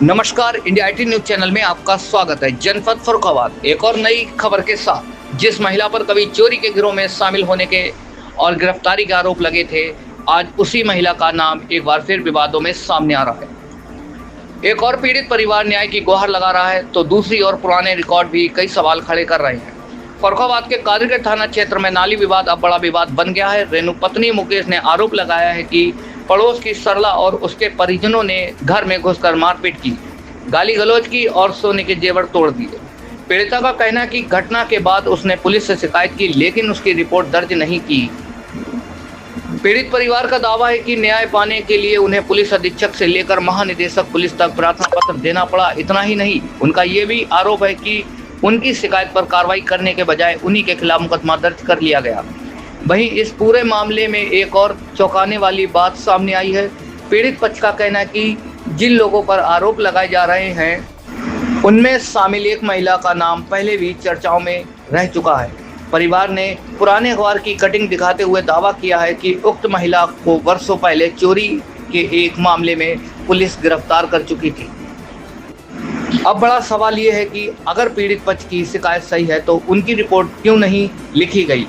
नमस्कार, India IT news channel में आपका स्वागत है। जनपद फर्रुखाबाद एक और नई खबर के साथ। जिस महिला पर कभी चोरी के गिरोह में शामिल होने के और गिरफ्तारी के आरोप लगे थे, आज उसी महिला का नाम एक बार फिर विवादों में सामने आ रहा है। एक और पीड़ित परिवार न्याय की गुहार लगा रहा है, तो दूसरी ओर पुराने रिकॉर्ड भी कई सवाल खड़े कर रहे हैं। फर्रुखाबाद के कादिरगढ़ थाना क्षेत्र में नाली विवाद अब बड़ा विवाद बन गया है। रेणु पत्नी मुकेश ने आरोप लगाया है कि पड़ोस की सरला और उसके परिजनों ने घर में घुसकर मारपीट की, गाली गलौज की और सोने के जेवर तोड़ दिए। पीड़िता का कहना है कि घटना के बाद उसने पुलिस से शिकायत की, लेकिन उसकी रिपोर्ट दर्ज नहीं की। पीड़ित परिवार का दावा है कि न्याय पाने के लिए उन्हें पुलिस अधीक्षक से लेकर महानिदेशक पुलिस तक प्रार्थना पत्र देना पड़ा। इतना ही नहीं, उनका ये भी आरोप है कि उनकी शिकायत पर कार्रवाई करने के बजाय उन्हीं के खिलाफ मुकदमा दर्ज कर लिया गया। वहीं इस पूरे मामले में एक और चौंकाने वाली बात सामने आई है। पीड़ित पक्ष का कहना है कि जिन लोगों पर आरोप लगाए जा रहे हैं, उनमें शामिल एक महिला का नाम पहले भी चर्चाओं में रह चुका है। परिवार ने पुराने अखबार की कटिंग दिखाते हुए दावा किया है कि उक्त महिला को वर्षों पहले चोरी के एक मामले में पुलिस गिरफ्तार कर चुकी थी। अब बड़ा सवाल ये है कि अगर पीड़ित पक्ष की शिकायत सही है तो उनकी रिपोर्ट क्यों नहीं लिखी गई,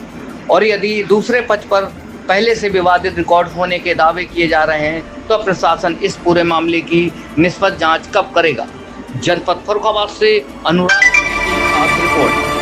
और यदि दूसरे पक्ष पर पहले से विवादित रिकॉर्ड होने के दावे किए जा रहे हैं, तो प्रशासन इस पूरे मामले की निष्पक्ष जांच कब करेगा। जनपद फर्रुखाबाद से अनुराग की खास रिपोर्ट।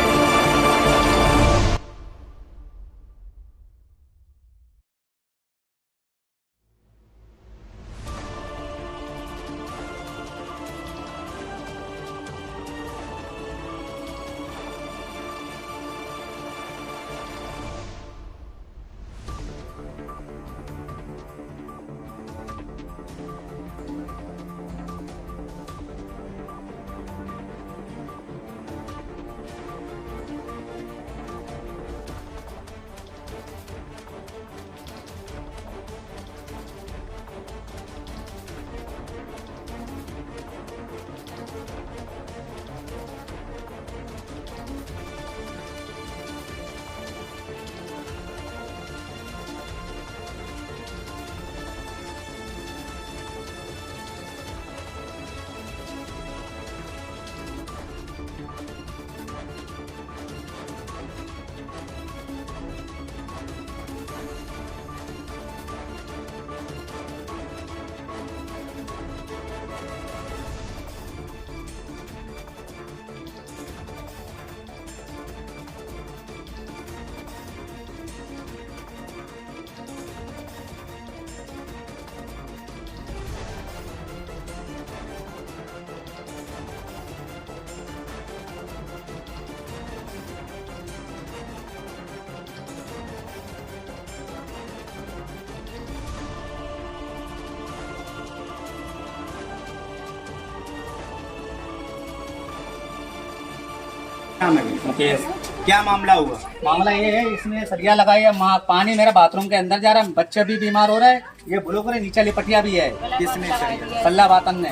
मुकेश, क्या मामला हुआ? मामला ये है, इसने सरिया लगाई है, पानी मेरा बाथरूम के अंदर जा रहा है, बच्चे भी बीमार हो रहे हैं, ये ब्लॉकर है, नीचे लिपटिया भी है। किसने सरिया? सल्ला बातन ने,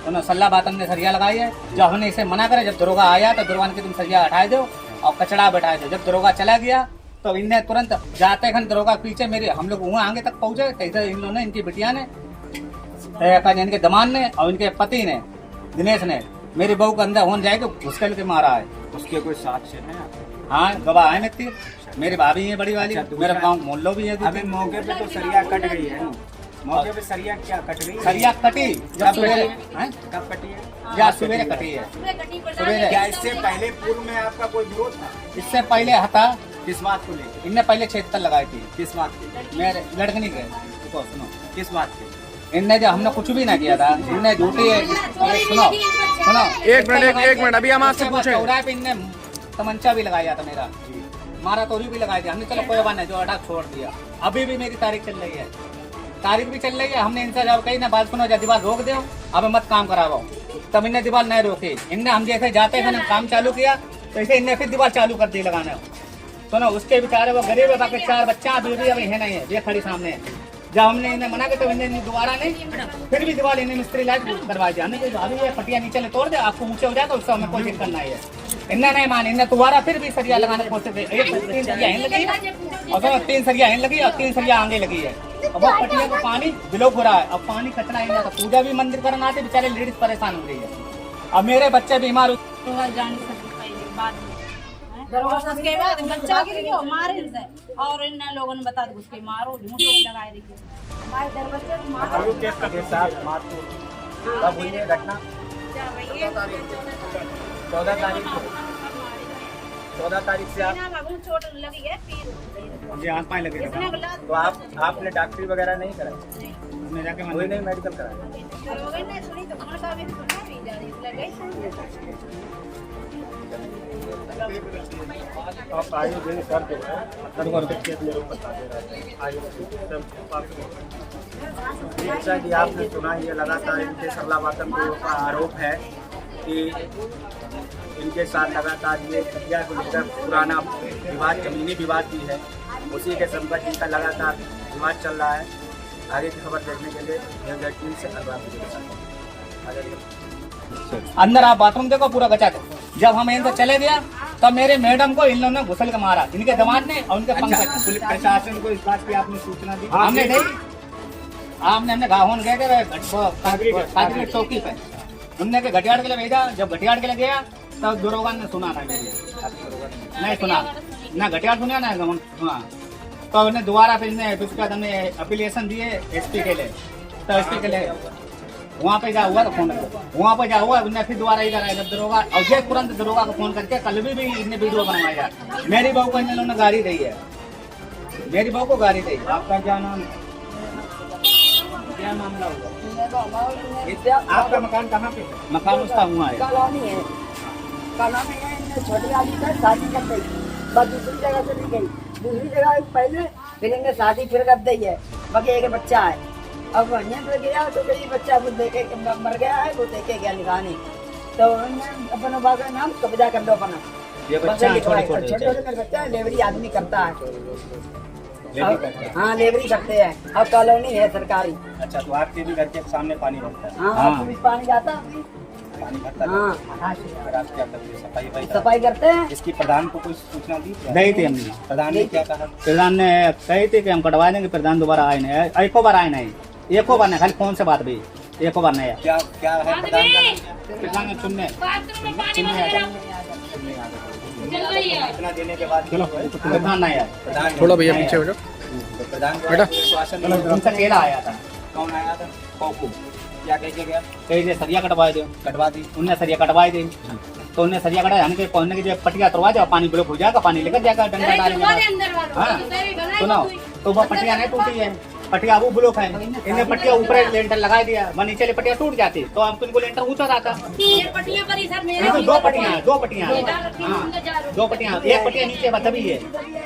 तो सल्ला बातन ने सरिया लगाई है। जब हमने इसे मना करे, जब दरोगा आया तो दरोगा ने तुम सरिया हटाए दो और कचड़ा बैठाए दो। जब दरोगा चला गया तो इनने तुरंत जाते खन दरोगा पीछे मेरे, हम लोग वहाँ आगे तक पहुंचे, कैसे इन लोगों ने, इनकी बिटिया ने, इनके दमान ने और इनके पति ने, दिनेश ने, मेरी बहू के अंदर होने जाए तो घुसकल के मारा है। उसके कोई साक्ष्य है? हाँ, गवाह है मित्र, मेरी भाभी है बड़ी वाली। अच्छा, मेरा गांव मोहल्लो भी है। अभी मौके पे तो सरिया कट गई है ना? मौके पे सरिया क्या कट गई? सरिया कटी जब सवेरे, कब कटी है? या सवेरे कटी है। सवेरे। क्या इससे पहले पूर्व में आपका कोई विरोध था? इससे पहले हता, किस बात को लेकर? इनने पहले क्षेत्र लगाई थी। किस बात की? मेरे लड़कनी के, देखो सुनो, किस बात की? इनने जो हमने कुछ भी ना किया था, इनने झूठी है। सुनो सुनो, एक मिनट अभी हम आपसे पूछे। चौराहे पे इनने तमंचा भी लगाया था मेरा, मारा तोरी भी लगाई थी हमने। चलो कोई बात नहीं, जो अटक छोड़ दिया। अभी भी मेरी तारीख चल रही है, तारीख भी चल रही है। हमने इनसे जब कही ना बात सुनो, जब दीवार रोक दो, अब मत काम कराओ, तब इनने दीवार नहीं रोकी। इनने हम जैसे जाते थे काम चालू किया, तो ऐसे इनने फिर दीवार चालू कर दी लगाने। तो ना उसके बेचारे वो गरीब है, बाकी 4 बच्चा बीवी अभी है नहीं है, ये खड़ी सामने है। जब हमने इन्हें मना किया तो इन्हें दोबारा नहीं, फिर भी दीवार इन्हें मिस्त्री लाइट करवा दिया। हमने भाभी ये पटिया नीचे ले तोड़ दे, आपको ऊंचे हो जाए तो उससे हमें कोई दिक्कत नहीं है। इन्हें नहीं मानी, इन्हें दोबारा फिर भी सरिया लगाने की कोशिश की। 3 सरिया लगी और 3 सरिया लगी और 3 सरिया आगे लगी है। अब वो पटिया का पानी ब्लॉक हो रहा है, अब पानी कचरा ही जाता, पूजा भी मंदिर करना आते, बेचारे लेडीज परेशान हो रही है। अब मेरे बच्चे बीमार उसके बाद बच्चा गिर गया मारे से और इन लोगों ने बता दिया उसके मारो झूठ लगाए देखिए हमारे दर बच्चे को मारो के साथ मारपीट कब हुई है घटना? 14 तारीख से आप चोट लगी है पीर जी, हाथ पाए लगे थे। तो आपने डॉक्टरी वगैरह नहीं कराई? उसने जाके कोई नहीं मेडिकल कराया? सुनी तो कौन सा भी सुना भी जा रही लगे आप आयु दिन कर दो जैसा कि आपने सुना, ये लगातार इनके सरला वातम का आरोप है कि इनके साथ लगातार ये कटिया को लेकर पुराना विवाद, जमीनी विवाद भी है, उसी के संबंध इनका लगातार विवाद चल रहा है। आगे की खबर देखने के लिए न्यूज़18 से अंदर आप बाथरूम देखो पूरा गचा था। जब हम इनसे चले गया तब मेरे मैडम को इन लोगों ने घुसल के मारा, इनके दामाद ने और उनके पंकज ने। पुलिस प्रशासन को इस बात की आपने सूचना दी? हमने नहीं, हमने गाहोन गए थे काजरी चौकी पे, उनने के घटियाड़ के लिए भेजा। जब घटियाड़ के लिए गया तब दरोगा ने सुना था, नहीं सुना ना, घटियाड़ सुना ना सुना, तो उन्हें दोबारा फिर उसके बाद हमने एप्लीकेशन दिए एसपी के लिए, तो एसपी के लिए वहाँ पे जा हुआ तो फोन वहाँ पे जा हुआ, उन्हें फिर दोबारा इधर आया जब दरोगा, और जे तुरंत दरोगा को फोन करके कल भी इन्हें वीडियो बनवाया। मेरी बहू को इन लोगों ने गाड़ी दी है, मेरी बहू को गाड़ी दी। आपका क्या नाम है? क्या मामला हुआ? आपका मकान कहाँ पे है? मकान उसका हुआ है, कॉलोनी है, कॉलोनी है। इनने छोटी वाली का शादी कर दी, बस दूसरी जगह चली गई, दूसरी जगह पहले फिर इनने शादी फिर कर दी है, बाकी एक बच्चा है। अब यहाँ पे गया तो कई बच्चा वो देखे मर गया है, वो देखे गया निगानी, तो उन्होंने अपना बाबा का नाम कब्जा कर लो अपना। ये बच्चा छोटे छोटे बच्चा है, लेबरी आदमी करता है। हाँ लेबरी करते हैं, और कॉलोनी है सरकारी। अच्छा, तो आपके भी घर के सामने पानी भरता है? हाँ पुलिस पानी जाता है, पानी भरता है? हाँ फिर आप क्या करते हैं? सफाई सफाई करते हैं। इसकी प्रधान को कोई सूचना दी? नहीं थी हमने, प्रधान ने क्या कहा? प्रधान ने कही थी कि हम कटवा देंगे, प्रधान दोबारा आए नहीं, एको बार आए नहीं, एको बार नहीं, खाली फोन से बात भी, एको बार नहीं। क्या क्या है प्रधान का? प्रधान चुनने इतना देने के बाद प्रधान नहीं आया, प्रधान थोड़ा भैया पीछे हो जाओ। प्रधान को बेटा। आश्वासन नहीं उनका चेला आया था, कौन आया था? कोकू, क्या कह के गया? कहीं से सरिया कटवा दो, कटवा दी? उनने सरिया कटवाई दी, तो उन्हें सरिया कटा यानी कि पहुंचने की जब पटिया तोड़वा जाओ, पानी ब्लॉक हो जाएगा, पानी लेकर जाएगा डंडा डालेंगे। हाँ सुनो, तो वो पटिया नहीं टूटी है, पटिया वो ब्लॉक है, इन्हें पटिया ऊपर लेंटर लगा दिया, वह नीचे पटिया टूट जाती तो आपको इनको लेंटर ऊंचा रहता। तो दो पटिया, दो पटिया, हाँ दो पटिया, एक पटिया नीचे तभी है,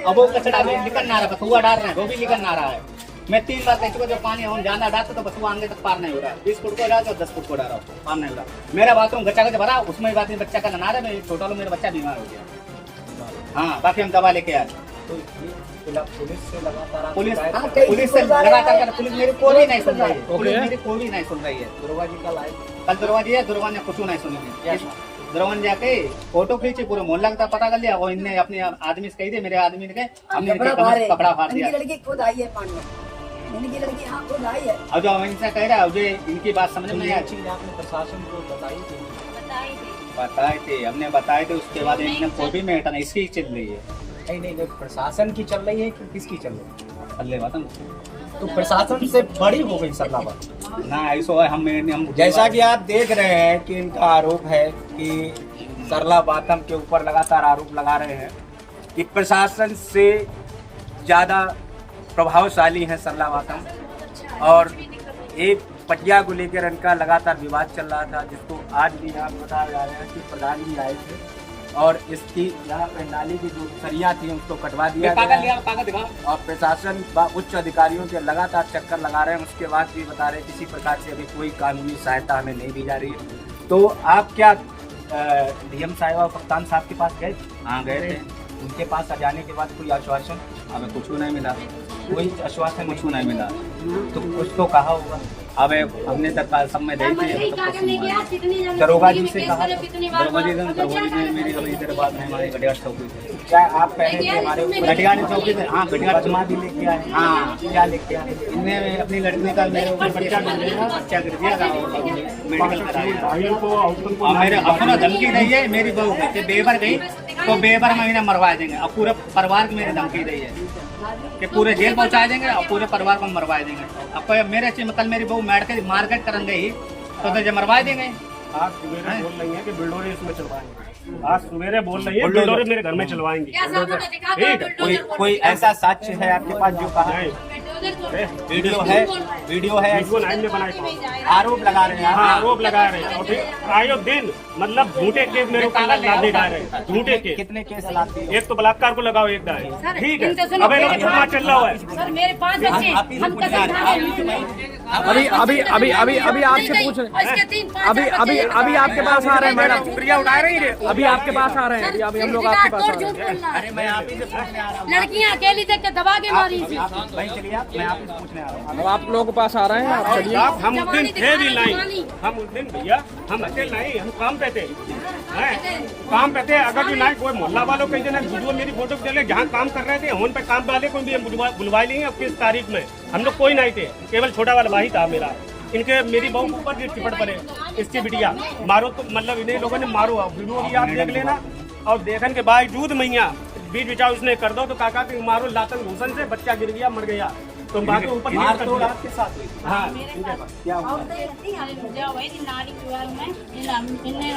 अब वो कचरा भी निकल ना रहा, बसुआ डाल रहे हैं, वो भी निकल ना रहा है। मैं 3 बार कह चुका, जब पानी हम जाना डालता तो बसुआ आगे तक पार नहीं हो रहा, 20 फुट को डाल 10 फुट को डाल रहा हूँ, पार नहीं हो रहा। मेरा बाथरूम गच्चा गच्चा भरा, उसमें बात बच्चा का नना रहा है, छोटा लो मेरा बच्चा बीमार हो गया। हाँ बाकी हम दवा लेके आए, पुलिस से लगातार पुलिस कई पुलिस से लगातार पुलिस मेरी कोई नहीं सुन रही है, पुलिस मेरी कोई नहीं सुन रही है। दुर्गा जी कल आए? कल दुर्गा जी है, दुर्गा ने कुछ नहीं सुनी, दुर्गा ने जाके फोटो खींची, पूरे मोहल्ला का पता कर लिया, और इनने अपने आदमी से कही थी, मेरे आदमी ने हमने कपड़ा फाड़ दिया। इनकी लड़की खुद आई है पानी में, इनकी लड़की हाँ खुद आई है। अब जो हम इनसे कह रहे हैं, जो इनकी बात समझ में नहीं आई, चीज आपने प्रशासन को बताई थी? बताए थे, हमने बताए थे, उसके बाद इनने कोई भी मैटर नहीं, इसकी चल रही है। नहीं, प्रशासन की चल रही है कि किसकी चल रही है? अल्ले बात तो प्रशासन से बड़ी हो गई सरलाबाद ना, ऐसा है हम जैसा कि आप देख रहे हैं कि इनका आरोप है कि सरला बातम के ऊपर लगातार आरोप लगा रहे हैं कि प्रशासन से ज़्यादा प्रभावशाली है सरला बातम, और एक पटिया को लेकर इनका लगातार विवाद चल रहा था, जिसको आज भी यहाँ बताया जा रहा है कि प्रधान जी आए थे और इसकी यहाँ पे नाली की जो सरिया थी उसको कटवा दिया गया, और प्रशासन व उच्च अधिकारियों के लगातार चक्कर लगा रहे हैं, उसके बाद भी बता रहे हैं किसी प्रकार से अभी कोई कानूनी सहायता हमें नहीं दी जा रही है। तो आप क्या डीएम साहब और कप्तान साहब के पास गए? हाँ गए थे, उनके पास जाने के बाद कोई आश्वासन? हमें कुछ नहीं मिला। कोई आश्वासन मुझको नहीं मिला। तो कुछ तो कहा होगा। अब हमने तत्काल समय दे दी, दरोगा जी से कहा, दरोगा जी ने मेरी हमें इधर बात है हमारे घटिया चौकी से। क्या आप पहले थे हमारे घटिया चौकी से? हाँ, घटिया जमा भी लेके आए। हाँ, क्या लेके आए? इनने अपनी लड़की का मेरे ऊपर बच्चा गिर दिया था, मेडिकल कराया। और मेरे अपना धमकी दी है मेरी बहू को, बेबर गई तो बेबर महीना मरवा देंगे। और पूरे परिवार को मेरी धमकी दी है कि पूरे जेल पहुंचा देंगे और पूरे परिवार को मरवा देंगे। अब कोई मेरे कल मेरी बहू मार्केट करन गई तो मरवा देंगे। आज सवेरे बोल रही है कि बिल्डोरे इसमें चलवाएंगे। आज सवेरे बोल रही है बिल्डोरे मेरे घर में चलवाएंगे। कोई ऐसा साक्ष्य है आपके पास जो कहा है? वीडियो है, वीडियो है, वीडियो लाइन में बनाई। आरोप लगा रहे हैं। हाँ, आरोप लगा रहे हैं और फिर आयो दिन मतलब झूठे केस मेरे ऊपर लादे जा रहे हैं। झूठे केस कितने केस लाते हैं? एक तो बलात्कार को लगाओ, एक दाए। ठीक है, अब ये लोग चल रहा है। सर मेरे 5 बच्चे हम अभी आपसे पूछ रहे अभी आपके पास आ रहे हैं मैडम, शुक्रिया उठा रही है। अभी आपके पास आ रहे हैं, अभी हम लोग आपके पास आ रहे हैं। अरे मैं आप ही से पूछने आ रहा हूँ। लड़कियां अकेली देख के दबा के मारी थी। भाई चलिए आप, मैं आप ही से पूछने आ रहा हूँ। अब आप लोगों के पास आ रहे हैं, आप चलिए। आप हम उस दिन थे भी नहीं, हम उस दिन भैया हम अकेले नहीं, हम काम पे थे, काम पे थे। अगर जो नहीं कोई मोहल्ला वालों कहीं जन वीडियो मेरी फोटो चले जहाँ काम कर रहे थे हम पे काम वाले को भी बुलवा लेंगे। अब किस तारीख में हम लोग कोई नहीं थे, केवल छोटा वाला भाई था मेरा। इनके मेरी बहू के ऊपर चिपट पड़े, इसकी बिटिया मारो तो मतलब इन्हें लोगों ने मारो। वीडियो भी आप देख लेना और देखने के बावजूद मैया बीच बिचाव उसने कर दो तो काका के मारो लातन घूसन से बच्चा गिर गया मर गया। तो बाकी ऊपर आपके साथ हुई? हाँ क्या हुआ? नाड़ी में